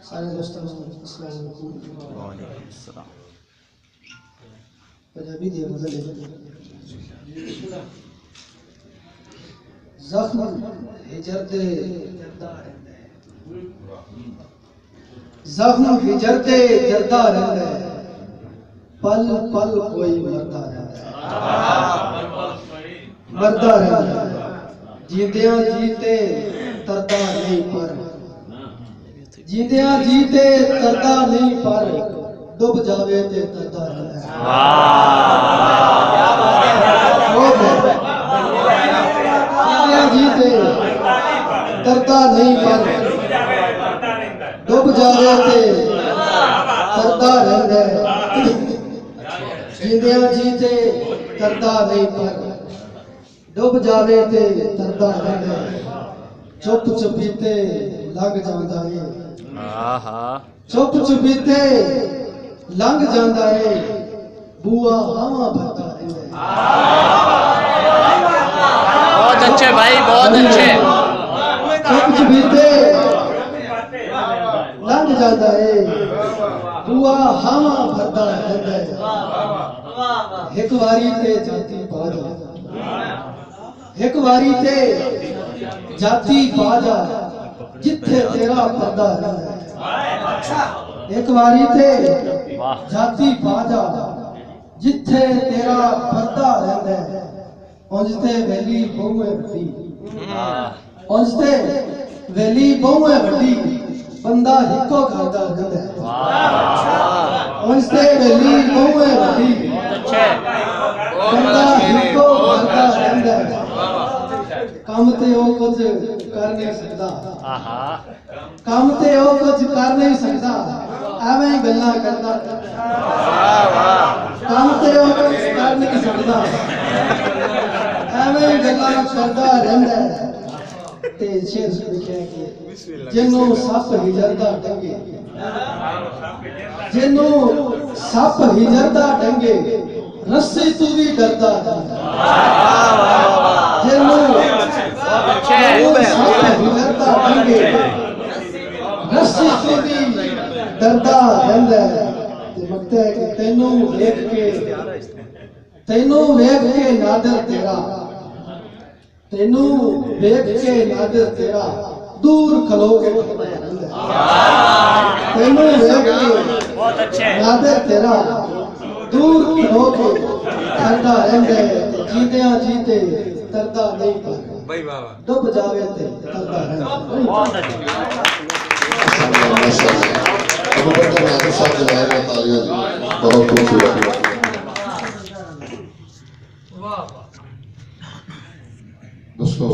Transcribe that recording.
सारे दोस्तों अस्सलाम वालेकुम सलाम। पंजाबी दे मज़े जख्म हिजर दे जख्म हिजर दे जरदा रहंदा है, पल पल कोई मरदा रहंदा है, मरदा रहंदा है, जींदियां जीते तरदा नहीं पर, जींदियां जीते तरदा नहीं पर, डूब जावे ते तरदा रहंदा है। जींदियां जीते तरदा नहीं पर, डूब जावे ते तरदा रहंदा है। जींदियां जीते तरदा नहीं पर, डूब जावे ते तरदा रहंदा है। चुप चुपीते लंघ जांदा है, चुप चुपीते लंघ जांदा है, बुआ हावां भरदा रहंदा है। बहुत अच्छे भाई, बहुत अच्छे। चुप चुपीते लंघ जांदा है, बुआ हावां भरदा रहंदा है। एक वारी ते जाती पाजा, एक वारी ते जाती पाजा, जिथे तेरा पर्दा रहंदा है। एक वारी ते जाती पाजा, जिथे तेरा पर्दा रहंदा है। उंजते वेली बहुए वड्डी, उंजते वेली बहुए वड्डी, बंदा हिको करदा रहंदा है। उंजते वेली बहुए वड्डी, बंदा हिको करदा रहंदा है। काम ते ओ कुछ कर नहीं सकदा, काम ते ओ कुछ कर नहीं सकदा, एवें गल्लां करदा। काम ते ओ कुछ कर नहीं सकदा, एवें गल्लां करदा रहंदा है। ते शेर लिखिया कि जिन्नों सप हिजरदा डंगे, जिन्नों सप हिजरदा डंगे, रस्सी तू भी डरदा रहंदा। जिन्नों सप हिजरदा डंगे, रस्सी तू भी डरदा रहंदा है। ते वक्त है कि तैनू वेख के नादर तेरा, तैनू वेख के नादर तेरा, दूर खलो के खड़दा रहंदा है। तैनू वेख के नादर तेरा, दूर खलो के खड़दा रहंदा है। जींदियां जीते तरदा नहीं पर, डूब जावे ते तरदा रहंदा है। अबू बकर नाज़िर साहब जवाब तालियां दी, बहुत खूबसूरत। दोस्तों